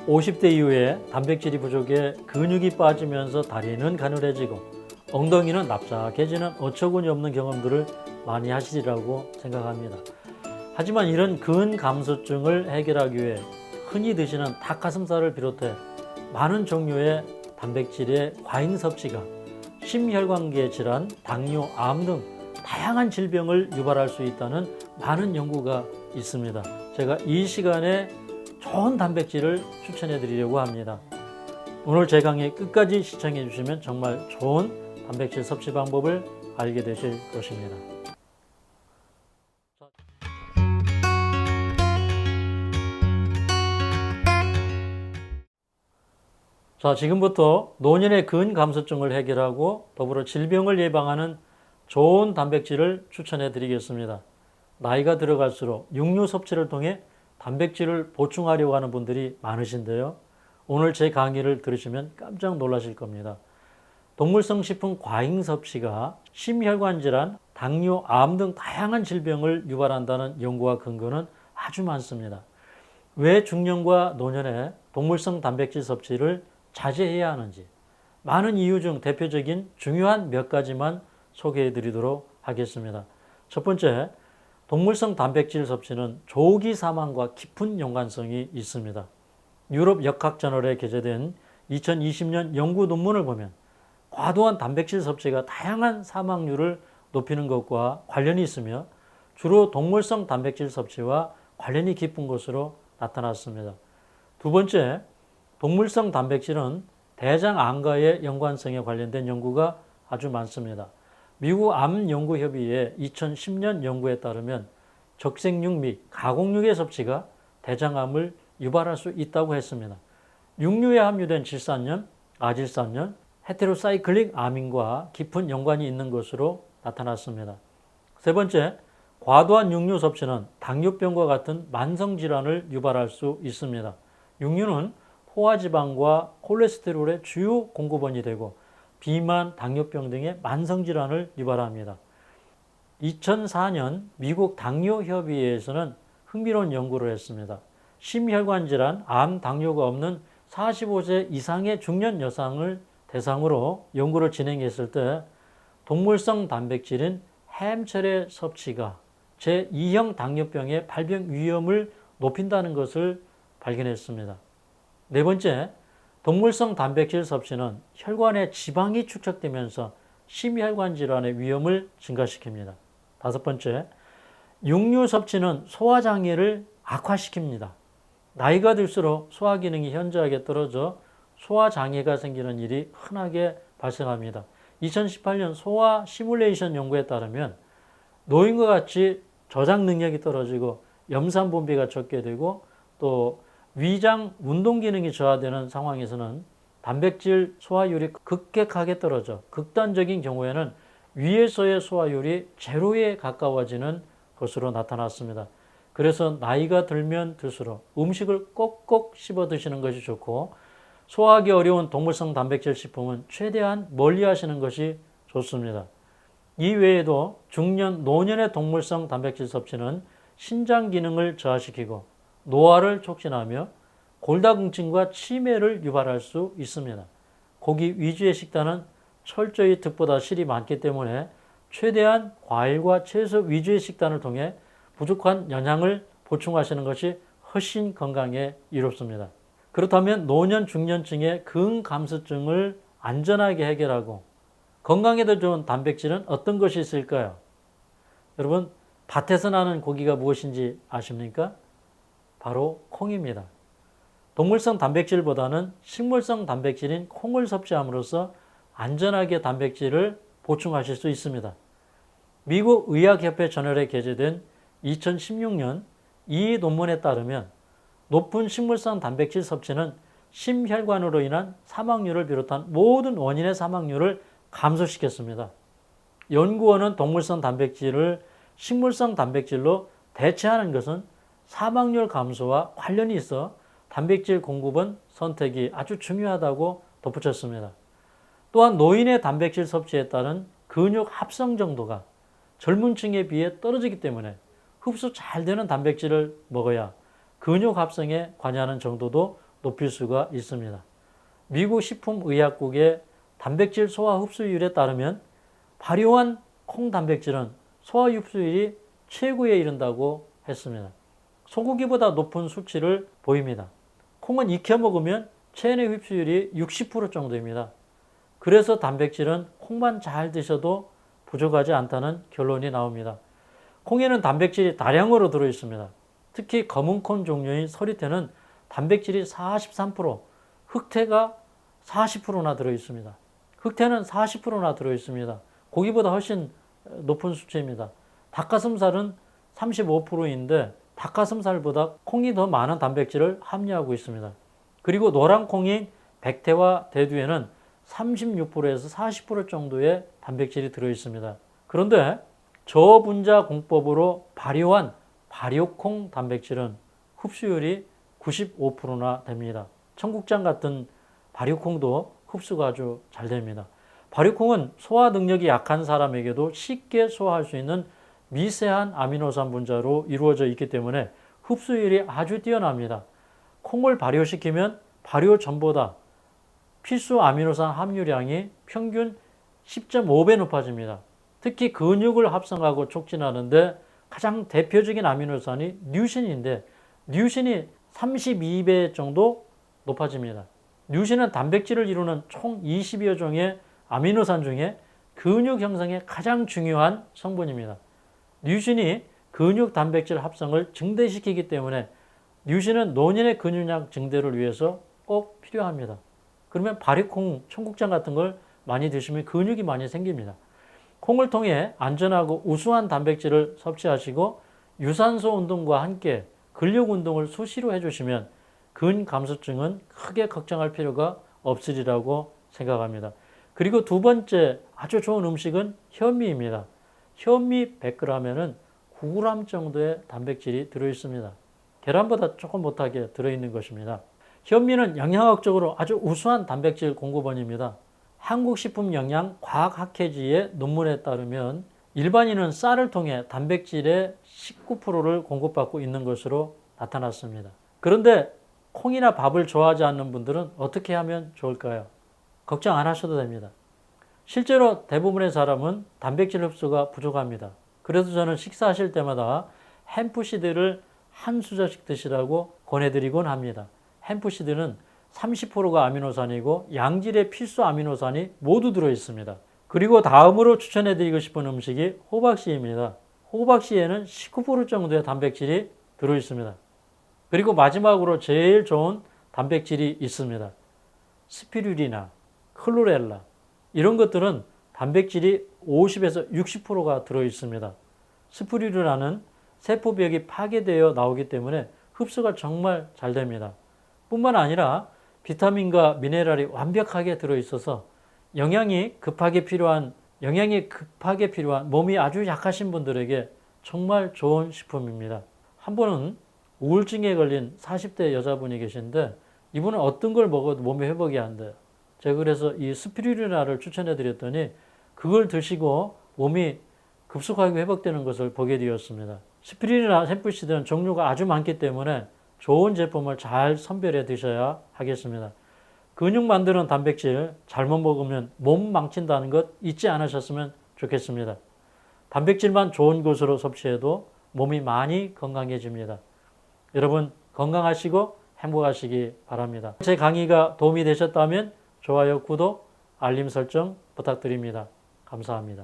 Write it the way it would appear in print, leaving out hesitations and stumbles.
50대 이후에 단백질이 부족해 근육이 빠지면서 다리는 가늘어지고 엉덩이는 납작해지는 어처구니 없는 경험들을 많이 하시리라고 생각합니다. 하지만 이런 근감소증을 해결하기 위해 흔히 드시는 닭가슴살을 비롯해 많은 종류의 단백질의 과잉 섭취가 심혈관계 질환, 당뇨, 암 등 다양한 질병을 유발할 수 있다는 많은 연구가 있습니다. 제가 이 시간에 좋은 단백질을 추천해 드리려고 합니다. 오늘 제 강의 끝까지 시청해 주시면 정말 좋은 단백질 섭취 방법을 알게 되실 것입니다. 자, 지금부터 노년의 근감소증을 해결하고 더불어 질병을 예방하는 좋은 단백질을 추천해 드리겠습니다. 나이가 들어갈수록 육류 섭취를 통해 단백질을 보충하려고 하는 분들이 많으신데요. 오늘 제 강의를 들으시면 깜짝 놀라실 겁니다. 동물성 식품 과잉 섭취가 심혈관 질환, 당뇨, 암 등 다양한 질병을 유발한다는 연구와 근거는 아주 많습니다. 왜 중년과 노년에 동물성 단백질 섭취를 자제해야 하는지 많은 이유 중 대표적인 중요한 몇 가지만 소개해 드리도록 하겠습니다. 첫 번째, 동물성 단백질 섭취는 조기 사망과 깊은 연관성이 있습니다. 유럽 역학저널에 게재된 2020년 연구 논문을 보면 과도한 단백질 섭취가 다양한 사망률을 높이는 것과 관련이 있으며 주로 동물성 단백질 섭취와 관련이 깊은 것으로 나타났습니다. 두 번째, 동물성 단백질은 대장암과의 연관성에 관련된 연구가 아주 많습니다. 미국 암연구협의회 2010년 연구에 따르면 적색육 및 가공육의 섭취가 대장암을 유발할 수 있다고 했습니다. 육류에 함유된 질산염, 아질산염, 헤테로사이클릭 아민과 깊은 연관이 있는 것으로 나타났습니다. 세 번째, 과도한 육류 섭취는 당뇨병과 같은 만성질환을 유발할 수 있습니다. 육류는 포화지방과 콜레스테롤의 주요 공급원이 되고 비만, 당뇨병 등의 만성질환을 유발합니다. 2004년 미국 당뇨협의회에서는 흥미로운 연구를 했습니다. 심혈관 질환, 암, 당뇨가 없는 45세 이상의 중년 여성을 대상으로 연구를 진행했을 때 동물성 단백질인 햄철의 섭취가 제2형 당뇨병의 발병 위험을 높인다는 것을 발견했습니다. 네 번째, 동물성 단백질 섭취는 혈관에 지방이 축적되면서 심혈관 질환의 위험을 증가시킵니다. 다섯 번째, 육류 섭취는 소화장애를 악화시킵니다. 나이가 들수록 소화 기능이 현저하게 떨어져 소화장애가 생기는 일이 흔하게 발생합니다. 2018년 소화 시뮬레이션 연구에 따르면 노인과 같이 저장 능력이 떨어지고 염산분비가 적게 되고 또 위장 운동 기능이 저하되는 상황에서는 단백질 소화율이 급격하게 떨어져 극단적인 경우에는 위에서의 소화율이 제로에 가까워지는 것으로 나타났습니다. 그래서 나이가 들면 들수록 음식을 꼭꼭 씹어 드시는 것이 좋고 소화하기 어려운 동물성 단백질 식품은 최대한 멀리 하시는 것이 좋습니다. 이 외에도 중년, 노년의 동물성 단백질 섭취는 신장 기능을 저하시키고 노화를 촉진하며 골다공증과 치매를 유발할 수 있습니다. 고기 위주의 식단은 철저히 득보다 실이 많기 때문에 최대한 과일과 채소 위주의 식단을 통해 부족한 영양을 보충하시는 것이 훨씬 건강에 이롭습니다. 그렇다면 노년 중년층의 근감소증을 안전하게 해결하고 건강에 더 좋은 단백질은 어떤 것이 있을까요? 여러분, 밭에서 나는 고기가 무엇인지 아십니까? 바로 콩입니다. 동물성 단백질보다는 식물성 단백질인 콩을 섭취함으로써 안전하게 단백질을 보충하실 수 있습니다. 미국 의학협회 저널에 게재된 2016년 이 논문에 따르면 높은 식물성 단백질 섭취는 심혈관으로 인한 사망률을 비롯한 모든 원인의 사망률을 감소시켰습니다. 연구원은 동물성 단백질을 식물성 단백질로 대체하는 것은 사망률 감소와 관련이 있어 단백질 공급원 선택이 아주 중요하다고 덧붙였습니다. 또한 노인의 단백질 섭취에 따른 근육 합성 정도가 젊은 층에 비해 떨어지기 때문에 흡수 잘 되는 단백질을 먹어야 근육 합성에 관여하는 정도도 높일 수가 있습니다. 미국 식품의약국의 단백질 소화 흡수율에 따르면 발효한 콩 단백질은 소화 흡수율이 최고에 이른다고 했습니다. 소고기보다 높은 수치를 보입니다. 콩은 익혀 먹으면 체내 흡수율이 60% 정도입니다. 그래서 단백질은 콩만 잘 드셔도 부족하지 않다는 결론이 나옵니다. 콩에는 단백질이 다량으로 들어있습니다. 특히 검은콩 종류인 서리태는 단백질이 43%, 흑태가 40%나 들어있습니다. 흑태는 40%나 들어있습니다. 고기보다 훨씬 높은 수치입니다. 닭가슴살은 35%인데 닭가슴살보다 콩이 더 많은 단백질을 함유하고 있습니다. 그리고 노란 콩인 백태와 대두에는 36%에서 40% 정도의 단백질이 들어있습니다. 그런데 저분자 공법으로 발효한 발효콩 단백질은 흡수율이 95%나 됩니다. 청국장 같은 발효콩도 흡수가 아주 잘 됩니다. 발효콩은 소화 능력이 약한 사람에게도 쉽게 소화할 수 있는 미세한 아미노산 분자로 이루어져 있기 때문에 흡수율이 아주 뛰어납니다. 콩을 발효시키면 발효 전보다 필수 아미노산 함유량이 평균 10.5배 높아집니다. 특히 근육을 합성하고 촉진하는데 가장 대표적인 아미노산이 류신인데 류신이 32배 정도 높아집니다. 류신은 단백질을 이루는 총 20여 종의 아미노산 중에 근육 형성에 가장 중요한 성분입니다. 류신이 근육 단백질 합성을 증대시키기 때문에 류신은 노년의 근육량 증대를 위해서 꼭 필요합니다. 그러면 발효콩, 청국장 같은 걸 많이 드시면 근육이 많이 생깁니다. 콩을 통해 안전하고 우수한 단백질을 섭취하시고 유산소 운동과 함께 근력 운동을 수시로 해주시면 근감소증은 크게 걱정할 필요가 없으리라고 생각합니다. 그리고 두 번째 아주 좋은 음식은 현미입니다. 현미 100g에는 9g 정도의 단백질이 들어있습니다. 계란보다 조금 못하게 들어있는 것입니다. 현미는 영양학적으로 아주 우수한 단백질 공급원입니다. 한국식품영양과학학회지의 논문에 따르면 일반인은 쌀을 통해 단백질의 19%를 공급받고 있는 것으로 나타났습니다. 그런데 콩이나 밥을 좋아하지 않는 분들은 어떻게 하면 좋을까요? 걱정 안 하셔도 됩니다. 실제로 대부분의 사람은 단백질 흡수가 부족합니다. 그래서 저는 식사하실 때마다 햄프시드를 한 수저씩 드시라고 권해드리곤 합니다. 햄프시드는 30%가 아미노산이고 양질의 필수 아미노산이 모두 들어있습니다. 그리고 다음으로 추천해드리고 싶은 음식이 호박씨입니다. 호박씨에는 19% 정도의 단백질이 들어있습니다. 그리고 마지막으로 제일 좋은 단백질이 있습니다. 스피루리나, 클로렐라 이런 것들은 단백질이 50에서 60%가 들어있습니다. 스피루리나는 세포벽이 파괴되어 나오기 때문에 흡수가 정말 잘 됩니다. 뿐만 아니라 비타민과 미네랄이 완벽하게 들어있어서 영양이 급하게 필요한 몸이 아주 약하신 분들에게 정말 좋은 식품입니다. 한 번은 우울증에 걸린 40대 여자분이 계신데 이분은 어떤 걸 먹어도 몸이 회복이 안 돼요. 제가 그래서 이 스피루리나를 추천해 드렸더니 그걸 드시고 몸이 급속하게 회복되는 것을 보게 되었습니다. 스피루리나 햄프시드는 종류가 아주 많기 때문에 좋은 제품을 잘 선별해 드셔야 하겠습니다. 근육 만드는 단백질 잘못 먹으면 몸 망친다는 것 잊지 않으셨으면 좋겠습니다. 단백질만 좋은 것으로 섭취해도 몸이 많이 건강해집니다. 여러분 건강하시고 행복하시기 바랍니다. 제 강의가 도움이 되셨다면 좋아요, 구독, 알림 설정 부탁드립니다. 감사합니다.